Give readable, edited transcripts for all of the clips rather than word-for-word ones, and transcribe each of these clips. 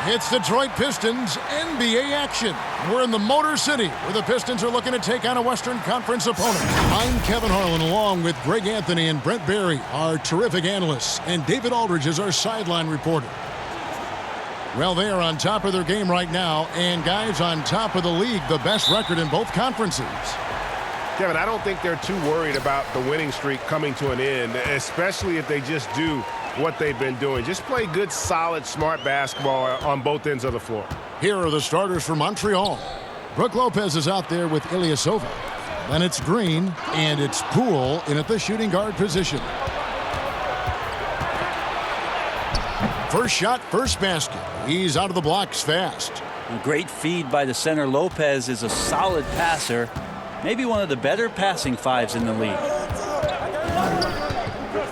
It's Detroit Pistons NBA action. We're in the Motor City, where the Pistons are looking to take on a Western Conference opponent. I'm Kevin Harlan, along with Greg Anthony and Brent Barry, our terrific analysts, and David Aldridge is our sideline reporter. Well, they are on top of their game right now, and guys, on top of the league, the best record in both conferences. Kevin, I don't think they're too worried about the winning streak coming to an end, especially if they just do what they've been doing. Just play good, solid, smart basketball on both ends of the floor. Here are the starters for Montreal. Brook Lopez is out there with Ilyasova. Then it's Green, and it's Poole in at the shooting guard position. First shot, first basket. He's out of the blocks fast. A great feed by the center. Lopez is a solid passer. Maybe one of the better passing fives in the league.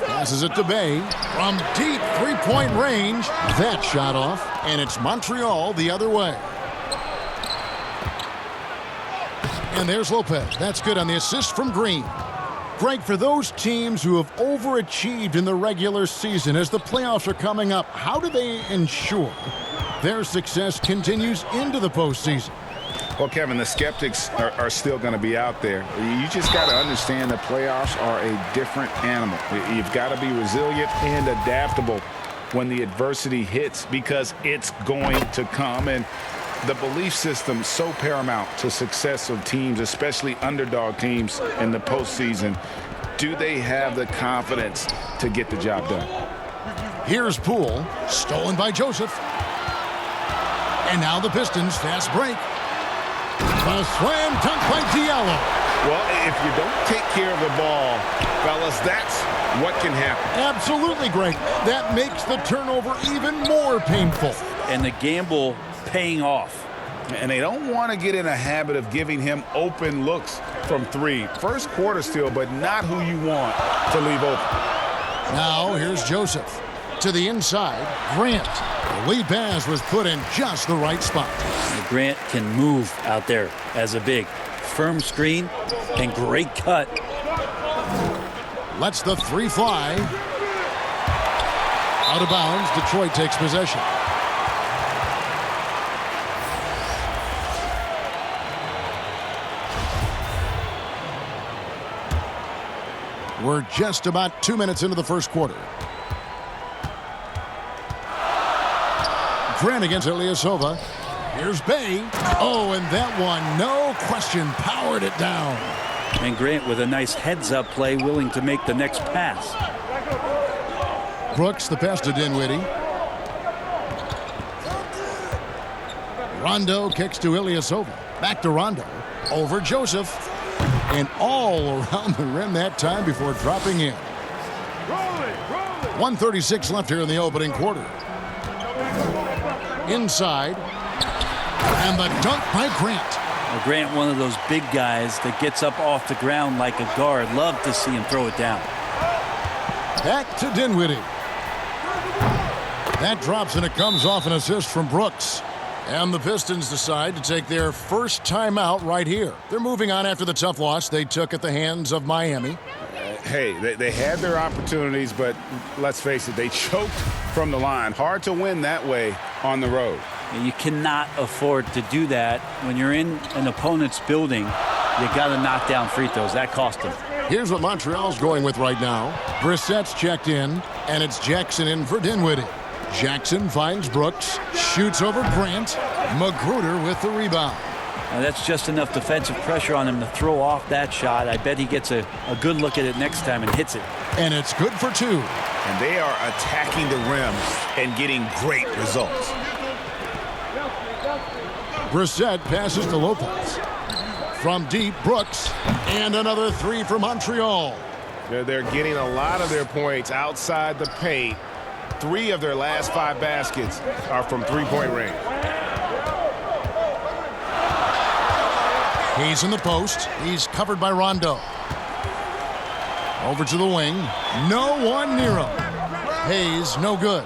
Passes it to Bay. From deep three-point range. That shot off, and it's Montreal the other way. And there's Lopez. That's good on the assist from Green. Greg, for those teams who have overachieved in the regular season, as the playoffs are coming up, how do they ensure their success continues into the postseason? Well, Kevin, the skeptics are still going to be out there. You just got to understand the playoffs are a different animal. You've got to be resilient and adaptable when the adversity hits, because it's going to come. And the belief system so paramount to success of teams, especially underdog teams in the postseason. Do they have the confidence to get the job done? Here's Poole, stolen by Joseph. And now the Pistons fast break. A slam dunk by Diallo. Well, if you don't take care of the ball, fellas, that's what can happen. Absolutely, Greg. That makes the turnover even more painful. And the gamble paying off. And they don't want to get in a habit of giving him open looks from three. First quarter still, but not who you want to leave open. Now here's Joseph. To the inside, Grant. The lead pass was put in just the right spot. Grant can move out there as a big. Firm screen and great cut. Lets the three fly. Out of bounds, Detroit takes possession. We're just about 2 minutes into the first quarter. Grant against Ilyasova. Here's Bay. Oh, and that one, no question, powered it down. And Grant with a nice heads-up play, willing to make the next pass. Brooks, the pass to Dinwiddie. Rondo kicks to Ilyasova. Back to Rondo. Over Joseph. And all around the rim that time before dropping in. 1:36 left here in the opening quarter. Inside. And the dunk by Grant. Well, Grant, one of those big guys that gets up off the ground like a guard. Love to see him throw it down. Back to Dinwiddie. That drops, and it comes off an assist from Brooks. And the Pistons decide to take their first timeout right here. They're moving on after the tough loss they took at the hands of Miami. Hey, they had their opportunities, but let's face it, they choked from the line. Hard to win that way on the road. You cannot afford to do that when you're in an opponent's building. You got to knock down free throws. That cost them. Here's what Montreal's going with right now. Brissett's checked in, and it's Jackson in for Dinwiddie. Jackson finds Brooks, shoots over Grant. Magruder with the rebound. Now that's just enough defensive pressure on him to throw off that shot. I bet he gets a good look at it next time and hits it. And it's good for two. And they are attacking the rim and getting great results. Brissett passes to Lopez. From deep, Brooks. And another three for Montreal. They're getting a lot of their points outside the paint. 3 of their last 5 baskets are from three-point range. He's in the post. He's covered by Rondo. Over to the wing. No one near him. Hayes, no good.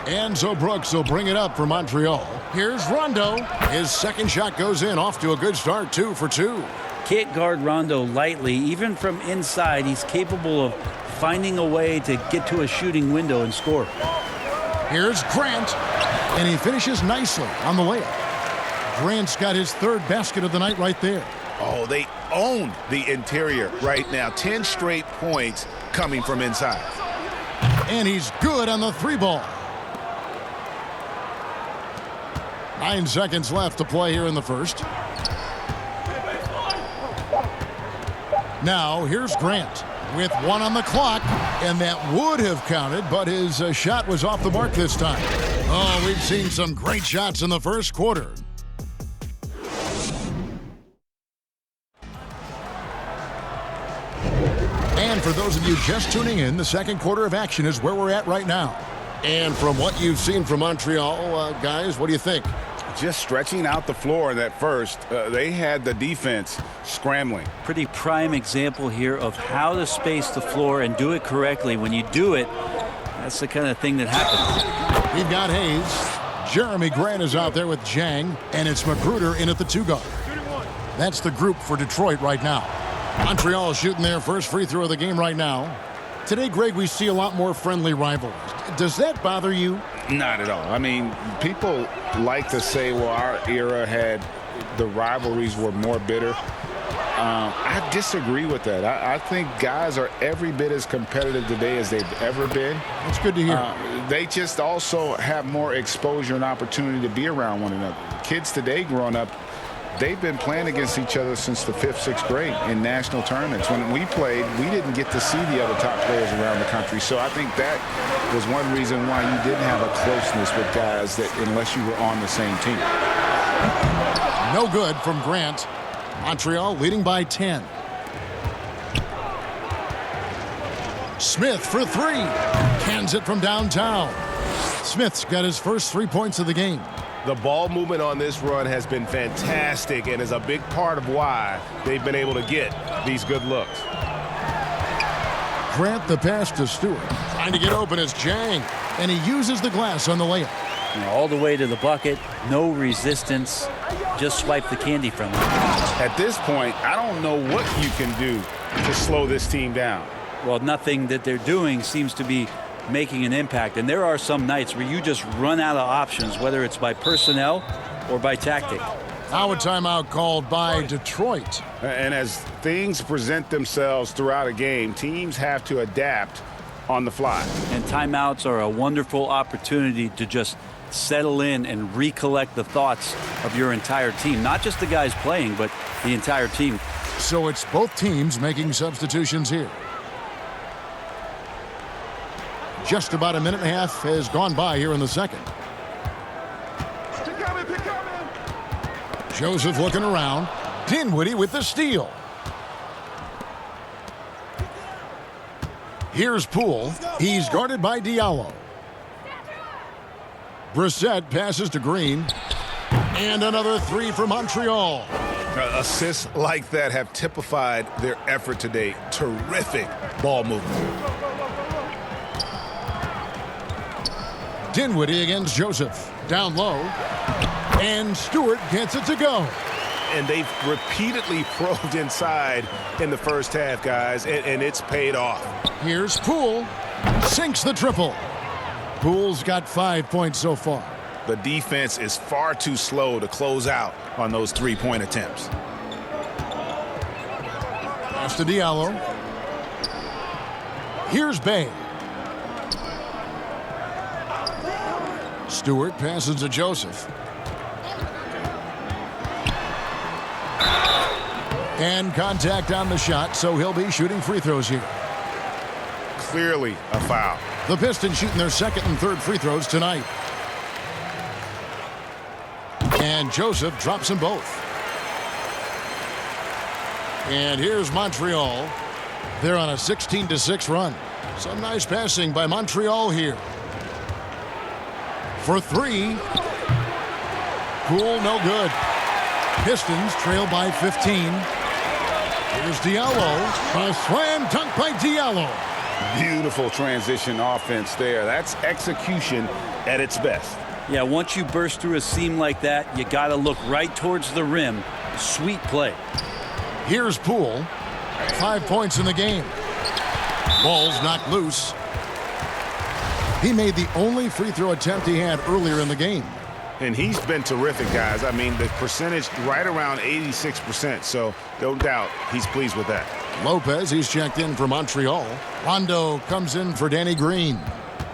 Enzo Brooks will bring it up for Montreal. Here's Rondo. His second shot goes in, off to a good start, 2 for 2. Can't guard Rondo lightly. Even from inside, he's capable of finding a way to get to a shooting window and score. Here's Grant. And he finishes nicely on the layup. Grant's got his third basket of the night right there. Oh, they own the interior right now. 10 straight points coming from inside. And he's good on the three ball. 9 seconds left to play here in the first. Now here's Grant with 1 on the clock, and that would have counted, but his shot was off the mark this time. Oh, we've seen some great shots in the first quarter. And for those of you just tuning in, the second quarter of action is where we're at right now. And from what you've seen from Montreal, guys, what do you think? Just stretching out the floor in that first. They had the defense scrambling. Pretty prime example here of how to space the floor and do it correctly. When you do it, that's the kind of thing that happens. We've got Hayes. Jeremy Grant is out there with Jang, and it's Magruder in at the 2 guard. That's the group for Detroit right now. Montreal is shooting their first free throw of the game right now. Today, Greg, we see a lot more friendly rivalries. Does that bother you? Not at all. I mean, people like to say, well, our era had the rivalries were more bitter. I disagree with that. I think guys are every bit as competitive today as they've ever been. That's good to hear. They just also have more exposure and opportunity to be around one another. Kids today growing up, they've been playing against each other since the 5th, 6th grade in national tournaments. When we played, we didn't get to see the other top players around the country. So I think that was one reason why you didn't have a closeness with guys that unless you were on the same team. No good from Grant. Montreal leading by 10. Smith for 3. Cans it from downtown. Smith's got his first 3 points of the game. The ball movement on this run has been fantastic and is a big part of why they've been able to get these good looks. Grant the pass to Stewart. Trying to get open is Jang, and he uses the glass on the layup. All the way to the bucket, no resistance, just swipe the candy from him. At this point, I don't know what you can do to slow this team down. Well, nothing that they're doing seems to be making an impact, and there are some nights where you just run out of options, whether it's by personnel or by tactic. Now a timeout called by Detroit. And as things present themselves throughout a game, teams have to adapt on the fly. And timeouts are a wonderful opportunity to just settle in and recollect the thoughts of your entire team. Not just the guys playing, but the entire team. So it's both teams making substitutions here. Just about a minute and a half has gone by here in the second. Joseph looking around. Dinwiddie with the steal. Here's Poole. He's guarded by Diallo. Brissett passes to Green. And another 3 for Montreal. Assists like that have typified their effort today. Terrific ball movement. Dinwiddie against Joseph. Down low. And Stewart gets it to go. And they've repeatedly probed inside in the first half, guys, and it's paid off. Here's Poole. Sinks the triple. Poole's got 5 points so far. The defense is far too slow to close out on those three-point attempts. Pass to Diallo. Here's Bay. Stewart passes to Joseph. And contact on the shot, so he'll be shooting free throws here. Clearly a foul. The Pistons shooting their second and third free throws tonight. And Joseph drops them both. And here's Montreal. They're on a 16-6 run. Some nice passing by Montreal here. For 3. Poole, no good. Pistons trail by 15. Here's Diallo. A slam dunk by Diallo. Beautiful transition offense there. That's execution at its best. Yeah, once you burst through a seam like that, you got to look right towards the rim. Sweet play. Here's Poole. 5 points in the game. Ball's knocked loose. He made the only free throw attempt he had earlier in the game. And he's been terrific, guys. I mean, the percentage right around 86%, so no doubt he's pleased with that. Lopez, he's checked in for Montreal. Rondo comes in for Danny Green.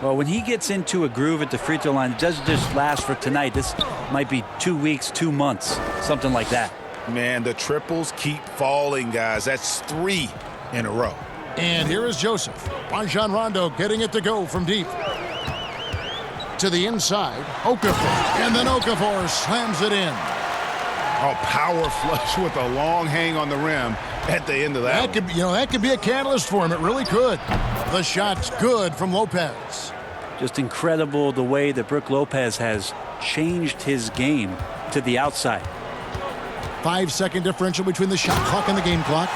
Well, when he gets into a groove at the free throw line, it doesn't just last for tonight. This might be 2 weeks, 2 months, something like that. Man, the triples keep falling, guys. That's 3 in a row. And here is Joseph. Rajon Rondo getting it to go from deep. To the inside, Okafor. And then Okafor slams it in. Oh, power flush with a long hang on the rim at the end of that. That could be a catalyst for him. It really could. The shot's good from Lopez. Just incredible the way that Brook Lopez has changed his game to the outside. 5-second differential between the shot clock and the game clock.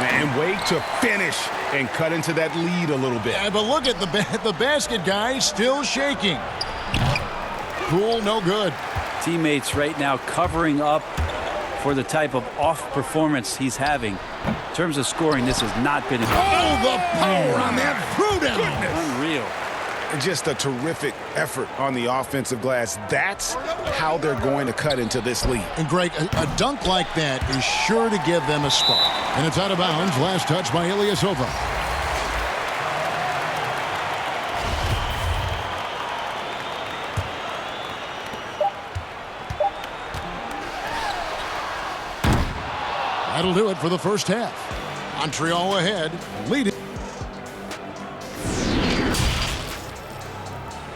And wait to finish and cut into that lead a little bit. Yeah, but look at the basket guy still shaking. Cool, no good. Teammates right now covering up for the type of off performance he's having. In terms of scoring, this has not been. Oh, the power on that throwdown. Unreal. Just a terrific effort on the offensive glass. That's how they're going to cut into this lead. And Greg, a dunk like that is sure to give them a spark. And it's out of bounds. Last touch by Ilyasova. That'll do it for the first half. Montreal ahead, leading.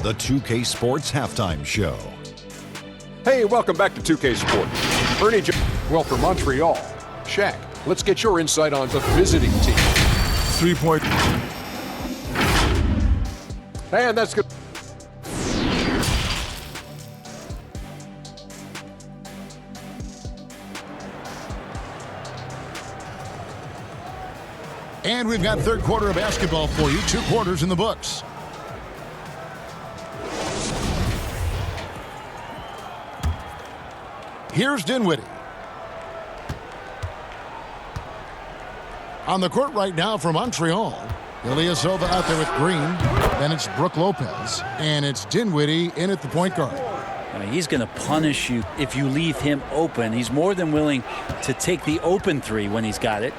The 2K Sports Halftime Show. Hey, welcome back to 2K Sports. Ernie well for Montreal. Shaq, let's get your insight on the visiting team. 3-point. And that's good. And we've got third quarter of basketball for you. 2 quarters in the books. Here's Dinwiddie. On the court right now for Montreal. Ilyasova out there with Green. Then it's Brook Lopez. And it's Dinwiddie in at the point guard. I mean, he's going to punish you if you leave him open. He's more than willing to take the open 3 when he's got it.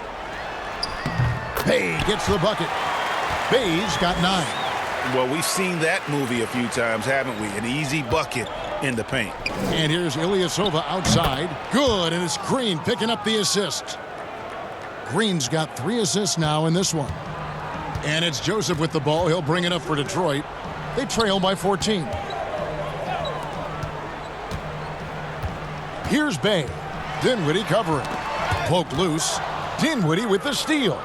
Bay gets the bucket. Bay's got 9. Well, we've seen that movie a few times, haven't we? An easy bucket in the paint. And here's Ilyasova outside. Good, and it's Green picking up the assist. Green's got 3 assists now in this one. And it's Joseph with the ball. He'll bring it up for Detroit. They trail by 14. Here's Bay. Dinwiddie covering. Poke loose. Dinwiddie with the steal.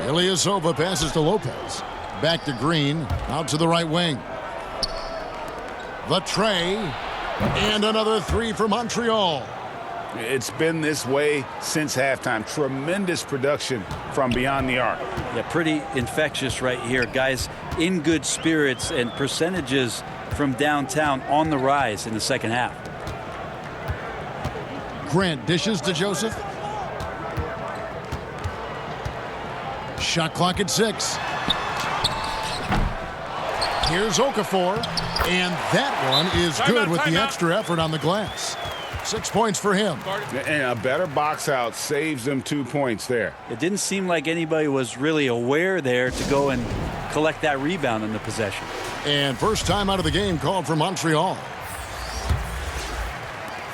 Ilyasova passes to Lopez. Back to Green. Out to the right wing. The tray. And another 3 for Montreal. It's been this way since halftime. Tremendous production from beyond the arc. Yeah, pretty infectious right here. Guys in good spirits and percentages from downtown on the rise in the second half. Grant dishes to Joseph. Shot clock at 6. Here's Okafor. And that one is good with the extra effort on the glass. 6 points for him. And a better box out saves them 2 points there. It didn't seem like anybody was really aware there to go and collect that rebound in the possession. And first time out of the game called for Montreal.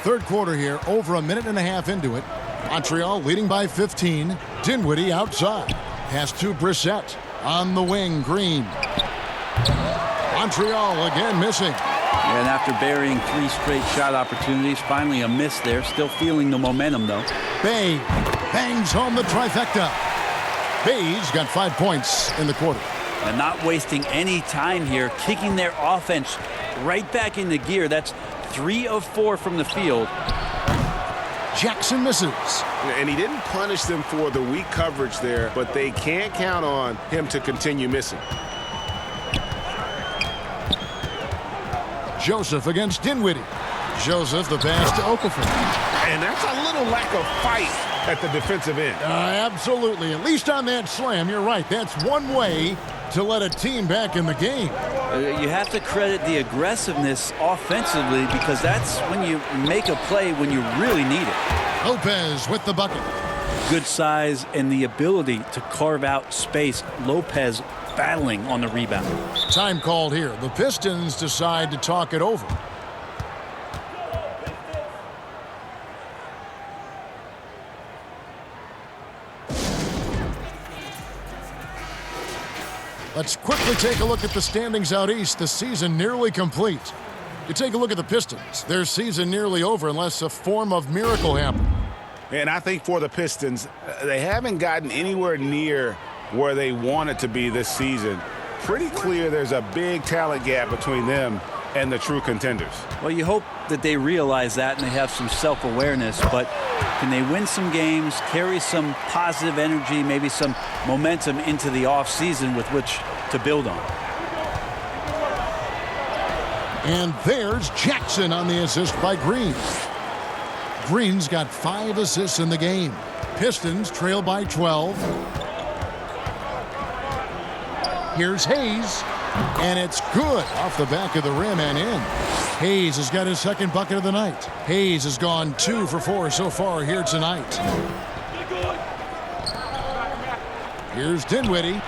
Third quarter here, over a minute and a half into it. Montreal leading by 15. Dinwiddie outside. Pass to Brissett. On the wing, Green. Montreal again missing. And after burying 3 straight shot opportunities, finally a miss there. Still feeling the momentum, though. Bay bangs home the trifecta. Bay's got 5 points in the quarter. And not wasting any time here, kicking their offense right back into gear. That's 3 of 4 from the field. Jackson misses. And he didn't punish them for the weak coverage there, but they can't count on him to continue missing. Joseph against Dinwiddie. Joseph, the pass to Okafor. And that's a little lack of fight at the defensive end. Absolutely. At least on that slam, you're right. That's one way to let a team back in the game. You have to credit the aggressiveness offensively because that's when you make a play when you really need it. Lopez with the bucket. Good size and the ability to carve out space. Lopez battling on the rebound. Time called here. The Pistons decide to talk it over. Let's quickly take a look at the standings out east. The season nearly complete. You take a look at the Pistons. Their season nearly over unless a form of miracle happened. And I think for the Pistons, they haven't gotten anywhere near where they wanted to be this season. Pretty clear there's a big talent gap between them and the true contenders. Well, you hope that they realize that and they have some self-awareness, but can they win some games, carry some positive energy, maybe some momentum into the offseason with which to build on? And there's Jackson on the assist by Green. Green's got 5 assists in the game. Pistons trail by 12. Here's Hayes, and it's good off the back of the rim and in. Hayes has got his second bucket of the night. Hayes has gone 2 for 4 so far here tonight. Here's Dinwiddie.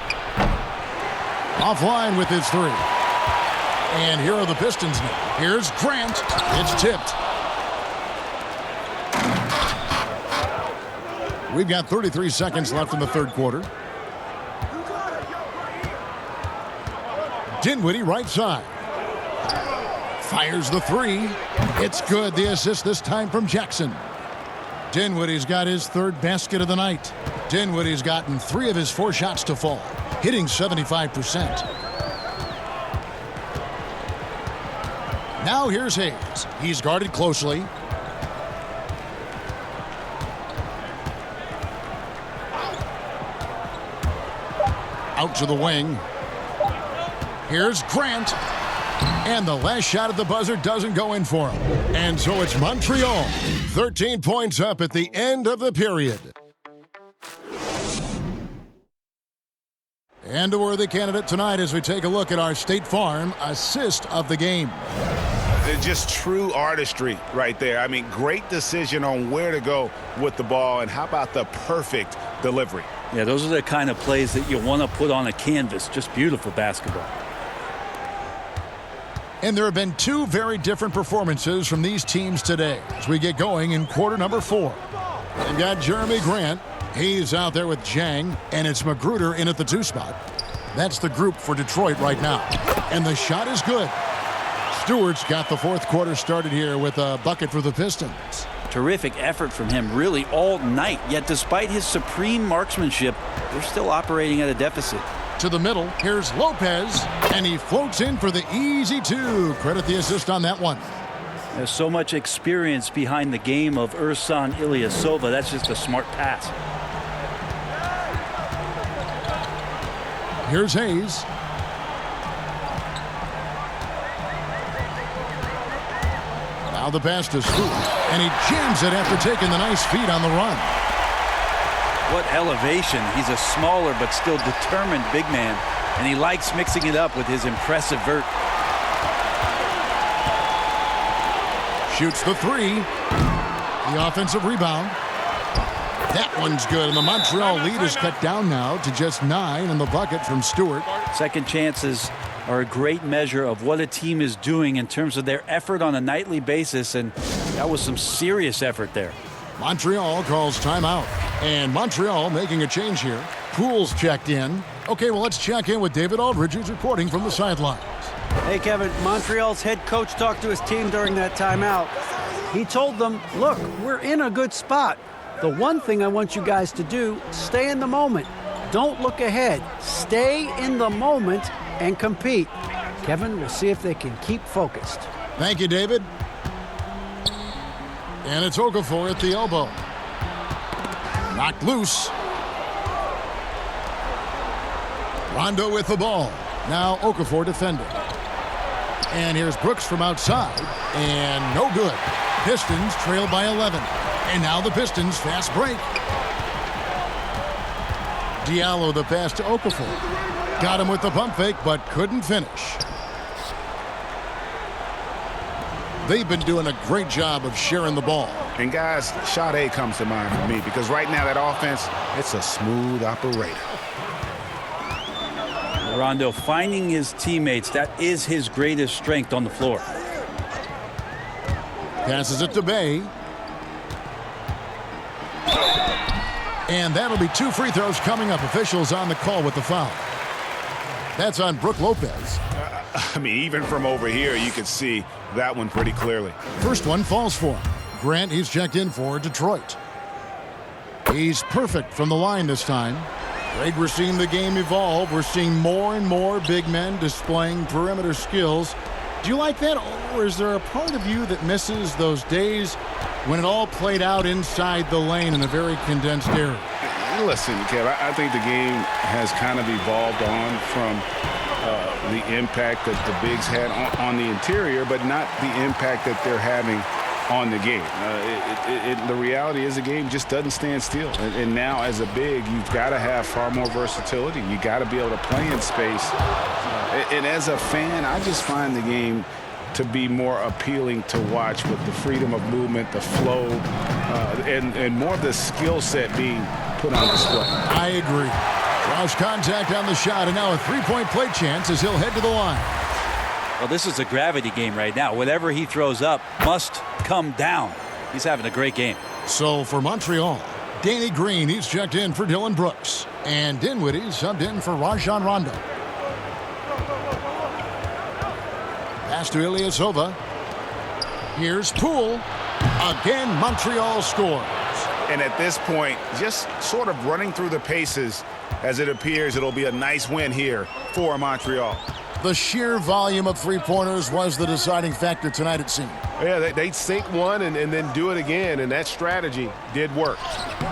Offline with his 3. And here are the Pistons now. Here's Grant. It's tipped. We've got 33 seconds left in the third quarter. Dinwiddie right side. Fires the 3. It's good. The assist this time from Jackson. Dinwiddie's got his 3rd basket of the night. Dinwiddie's gotten 3 of his 4 shots to fall, hitting 75%. Now here's Hayes. He's guarded closely. Out to the wing. Here's Grant. And the last shot at the buzzer doesn't go in for him. And so it's Montreal. 13 points up at the end of the period. And a worthy candidate tonight as we take a look at our State Farm assist of the game. Just true artistry right there. I mean, great decision on where to go with the ball, and how about the perfect delivery? Yeah, those are the kind of plays that you want to put on a canvas. Just beautiful basketball. And there have been 2 very different performances from these teams today as we get going in quarter number 4. They've got Jeremy Grant. He's out there with Jang, and it's Magruder in at the 2 spot. That's the group for Detroit right now. And the shot is good. Stewart's got the 4th quarter started here with a bucket for the Pistons. Terrific effort from him really all night. Yet despite his supreme marksmanship, they're still operating at a deficit. To the middle, here's Lopez, and he floats in for the easy 2. Credit the assist on that one. There's so much experience behind the game of Ersan Ilyasova. That's just a smart pass. Here's Hayes. Now the pass to Stewart, and he jams it after taking the nice feed on the run. What elevation. He's a smaller but still determined big man, and he likes mixing it up with his impressive vert. Shoots the 3. The offensive rebound. That one's good, and the Montreal lead is cut down now to just 9 in the bucket from Stewart. Second chances are a great measure of what a team is doing in terms of their effort on a nightly basis, and that was some serious effort there. Montreal calls timeout, and Montreal making a change here. Poole's checked in. Okay, well, let's check in with David Aldridge, who's reporting from the sidelines. Hey, Kevin, Montreal's head coach talked to his team during that timeout. He told them, look, we're in a good spot. The one thing I want you guys to do, stay in the moment. Don't look ahead. Stay in the moment and compete. Kevin, we'll see if they can keep focused. Thank you, David. And it's Okafor at the elbow. Knocked loose. Rondo with the ball. Now Okafor defending. And here's Brooks from outside. And no good. Pistons trail by 11. And now the Pistons fast break. Diallo the pass to Okafor. Got him with the pump fake, but couldn't finish. They've been doing a great job of sharing the ball. And guys, shot A comes to mind for me because right now that offense, it's a smooth operator. Rondo finding his teammates, that is his greatest strength on the floor. Passes it to Bay. And that'll be 2 free throws coming up. Officials on the call with the foul. That's on Brook Lopez. I mean, even from over here, you can see that one pretty clearly. First one falls for him. Grant, he's checked in for Detroit. He's perfect from the line this time. Greg, we're seeing the game evolve. We're seeing more and more big men displaying perimeter skills. Do you like that, or is there a part of you that misses those days when it all played out inside the lane in a very condensed area? Listen, Kev, I think the game has kind of evolved on from the impact that the bigs had on the interior, but not the impact that they're having on the game. The reality is the game just doesn't stand still. And now as a big, you've got to have far more versatility. You got to be able to play in space. And as a fan, I just find the game to be more appealing to watch with the freedom of movement, the flow, and more of the skill set being put on display. I agree. Draws contact on the shot, and now a three-point play chance as he'll head to the line. Well, this is a gravity game right now. Whatever he throws up must come down. He's having a great game. So for Montreal, Danny Green, he's checked in for Dylan Brooks. And Dinwiddie subbed in for Rajon Rondo. Pass to Ilyasova. Here's Poole. Again, Montreal scores. And at this point, just sort of running through the paces as it appears it'll be a nice win here for Montreal. The sheer volume of three-pointers was the deciding factor tonight, it seemed. Yeah, they sink one and then do it again, and that strategy did work.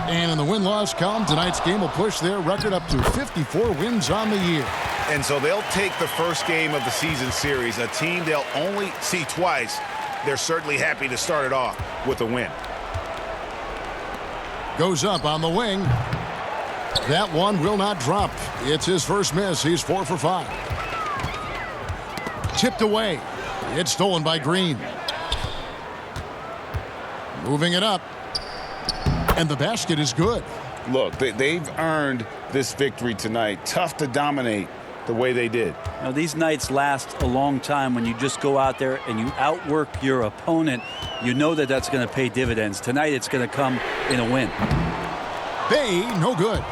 And in the win-loss column, tonight's game will push their record up to 54 wins on the year. And so they'll take the first game of the season series, a team they'll only see twice. They're certainly happy to start it off with a win. Goes up on the wing. That one will not drop. It's his first miss. He's 4 for 5. Tipped away. It's stolen by Green. Moving it up. And the basket is good. Look, they've earned this victory tonight. Tough to dominate the way they did. Now, these nights last a long time when you just go out there and you outwork your opponent. You know that that's going to pay dividends. Tonight it's going to come in a win. Bay, no good.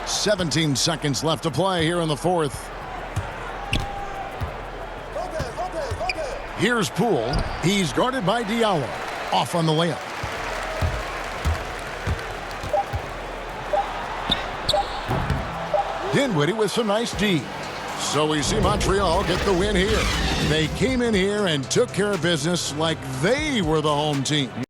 17 seconds left to play here in the fourth. Here's Poole. He's guarded by Diallo. Off on the layup. Dinwiddie with some nice D. So we see Montreal get the win here. They came in here and took care of business like they were the home team.